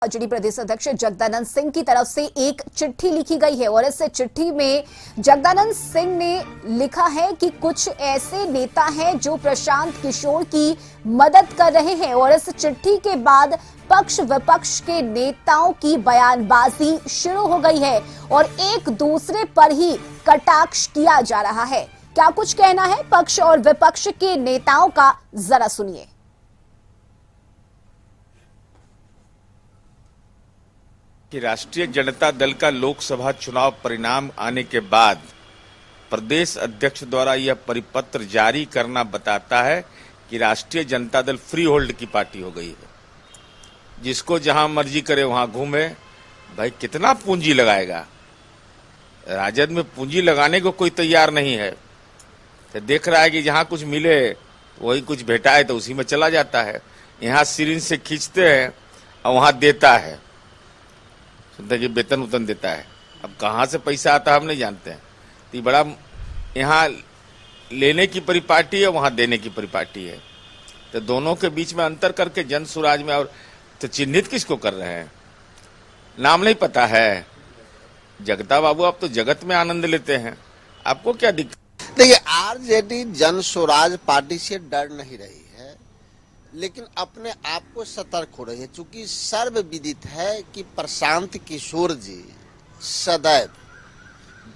RJD प्रदेश अध्यक्ष जगदानंद सिंह की तरफ से एक चिट्ठी लिखी गई है और इस चिट्ठी में जगदानंद सिंह ने लिखा है कि कुछ ऐसे नेता हैं जो प्रशांत किशोर की मदद कर रहे हैं और इस चिट्ठी के बाद पक्ष विपक्ष के नेताओं की बयानबाजी शुरू हो गई है और एक दूसरे पर ही कटाक्ष किया जा रहा है। क्या कुछ कहना है पक्ष और विपक्ष के नेताओं का, जरा सुनिए। कि राष्ट्रीय जनता दल का लोकसभा चुनाव परिणाम आने के बाद प्रदेश अध्यक्ष द्वारा यह परिपत्र जारी करना बताता है कि राष्ट्रीय जनता दल फ्री होल्ड की पार्टी हो गई है। जिसको जहां मर्जी करे वहां घूमे। भाई कितना पूंजी लगाएगा? राजद में पूंजी लगाने को कोई तैयार नहीं है। तो देख रहा है कि जहां कुछ मिले वही कुछ भेटाए तो उसी में चला जाता है। यहाँ सिरिंज से खींचते हैं और वहां देता है, कि वेतन उतन देता है। अब कहां से पैसा आता है हम नहीं जानते हैं। तो ये बड़ा यहाँ लेने की परिपाटी है, वहां देने की परिपाटी है। तो दोनों के बीच में अंतर करके जन सुराज में और तो चिन्हित किसको कर रहे हैं? नाम नहीं पता है। जगता बाबू आप तो जगत में आनंद लेते हैं, आपको क्या दिक्कत? देखिए, आरजेडी जन स्वराज पार्टी से डर नहीं रही है, लेकिन अपने आप को सतर्क हो रही है। चूंकि सर्वविदित है कि प्रशांत किशोर जी सदैव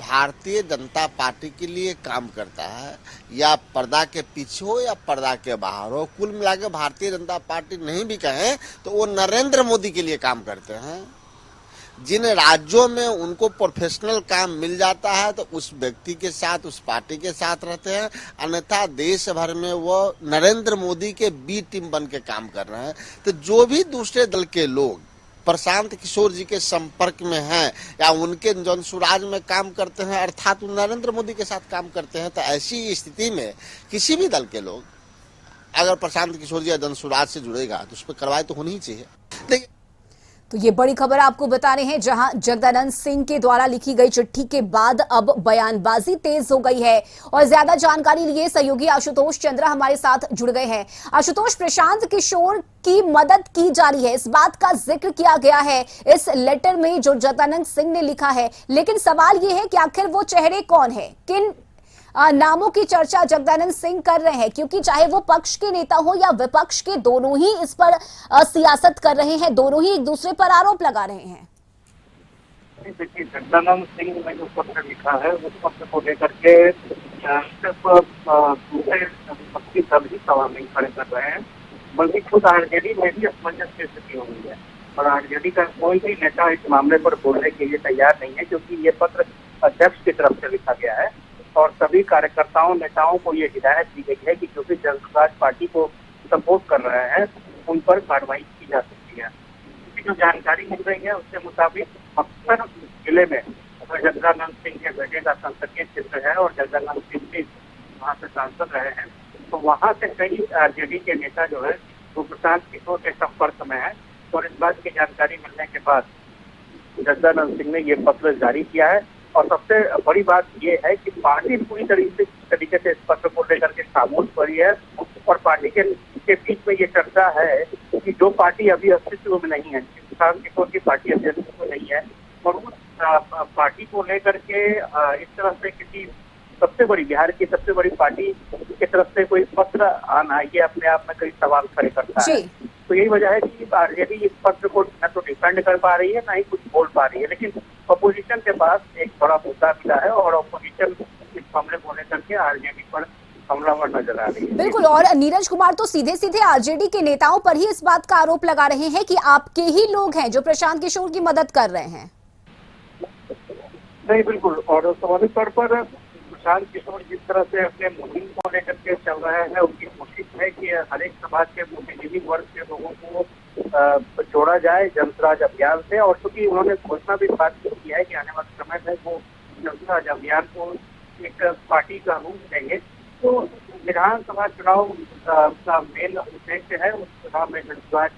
भारतीय जनता पार्टी के लिए काम करता है, या पर्दा के पीछे हो या पर्दा के बाहर हो। कुल मिलाकर भारतीय जनता पार्टी नहीं भी कहें तो वो नरेंद्र मोदी के लिए काम करते हैं। जिन राज्यों में उनको प्रोफेशनल काम मिल जाता है तो उस व्यक्ति के साथ, उस पार्टी के साथ रहते हैं, अन्यथा देश भर में वो नरेंद्र मोदी के बी टीम बन के काम कर रहे हैं। तो जो भी दूसरे दल के लोग प्रशांत किशोर जी के संपर्क में हैं या उनके जन सुराज में काम करते हैं, अर्थात नरेंद्र मोदी के साथ काम करते हैं, तो ऐसी स्थिति में किसी भी दल के लोग अगर प्रशांत किशोर जी या जन सुराज से जुड़ेगा तो उस पर कार्रवाई तो होनी ही चाहिए। देखिए, तो ये बड़ी खबर आपको बता रहे हैं, जहां जगदानंद सिंह के द्वारा लिखी गई चिट्ठी के बाद अब बयानबाजी तेज हो गई है और ज्यादा जानकारी लिए सहयोगी आशुतोष चंद्रा हमारे साथ जुड़ गए हैं। आशुतोष, प्रशांत किशोर की मदद की जा रही है, इस बात का जिक्र किया गया है इस लेटर में जो जगदानंद सिंह ने लिखा है, लेकिन सवाल यह है कि आखिर वो चेहरे कौन है, किन नामों की चर्चा जगदानंद सिंह कर रहे हैं, क्योंकि चाहे वो पक्ष के नेता हो या विपक्ष के, दोनों ही इस पर सियासत कर रहे हैं, दोनों ही एक दूसरे पर आरोप लगा रहे हैं। देखिए, जगदानंद सिंह ने जो पत्र लिखा है उस पत्र को लेकर के सिर्फ दूसरे विपक्षी दल ही सवाल नहीं खड़े कर रहे हैं, बल्कि खुद आरजेडी में भी असमंजस की स्थिति हो गई है और आरजेडी का कोई भी नेता इस मामले पर बोलने के लिए तैयार नहीं है, क्योंकि ये पत्र अध्यक्ष की तरफ से लिखा गया है और सभी कार्यकर्ताओं नेताओं को ये हिदायत दी गई है कि जो भी जन सुराज पार्टी को सपोर्ट कर रहे हैं उन पर कार्रवाई की जा सकती है। जो जानकारी मिल रही है उसके मुताबिक बक्सर जिले में जगदानंद सिंह के बेटे का संसदीय क्षेत्र है और जगदानंद सिंह भी वहाँ से सांसद रहे हैं, तो वहाँ से कई आरजेडी के नेता जो है वो प्रशांत किशोर के संपर्क में है और इस बात की जानकारी मिलने के बाद जगदानंद सिंह ने ये पत्र जारी किया है। और सबसे बड़ी बात यह है कि पार्टी पूरी तरीके से इस पत्र को लेकर के खामोश पड़ी है और पार्टी के बीच में ये चर्चा है कि जो पार्टी अभी अस्तित्व में नहीं है, प्रशांत किशोर की पार्टी अभी अस्तित्व में नहीं है, और उस पार्टी को लेकर के इस तरह से किसी सबसे बड़ी, बिहार की सबसे बड़ी पार्टी की तरफ से कोई पत्र आना, ये अपने आप में कई सवाल खड़े करता है। तो यही वजह है कि आरजेडी इस पत्र को न तो डिफेंड कर पा रही है, ना ही कुछ बोल पा रही है, लेकिन अपोजिशन के पास एक बड़ा मुद्दा मिला है और अपोजिशन इस मामले को लेकर के आरजेडी पर हमलावर नजर आ रही है। बिल्कुल, और नीरज कुमार तो सीधे सीधे आरजेडी के नेताओं पर ही इस बात का आरोप लगा रहे हैं कि आपके ही लोग हैं जो प्रशांत किशोर की मदद कर रहे हैं। नहीं, बिल्कुल, और स्वाभाविक तौर पर प्रशांत किशोर जिस तरह से अपने मुहिम को लेकर के चल रहे हैं, उनकी कोशिश है कि हर एक समाज के बुद्धिजीवी वर्ग के लोगों को जोड़ा जाए जनसुराज अभियान से, और चूंकि उन्होंने घोषणा भी बात की है कि आने वाले समय में वो जनसुराज अभियान को एक पार्टी का रूप देंगे। तो विधानसभा चुनाव का मेन उद्देश्य है, उस चुनाव में जनसुराज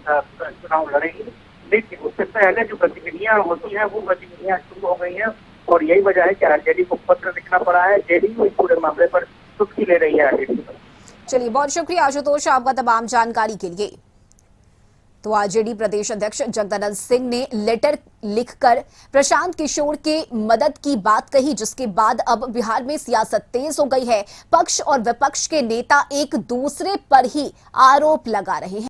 चुनाव लड़ेंगे, लेकिन उससे पहले जो गतिविधियां होती हैं वो गतिविधियां शुरू हो गई हैं और यही वजह है कि आरजेडी को पत्र लिखना पड़ा है। जेडीयू इस पूरे मामले पर चुटकी ले रही है आरजेडी पर। चलिए, बहुत शुक्रिया आशुतोष आपका तमाम जानकारी के लिए। तो आरजेडी प्रदेश अध्यक्ष जगदानंद सिंह ने लेटर लिखकर प्रशांत किशोर के मदद की बात कही, जिसके बाद अब बिहार में सियासत तेज हो गई है। पक्ष और विपक्ष के नेता एक दूसरे पर ही आरोप लगा रहे हैं।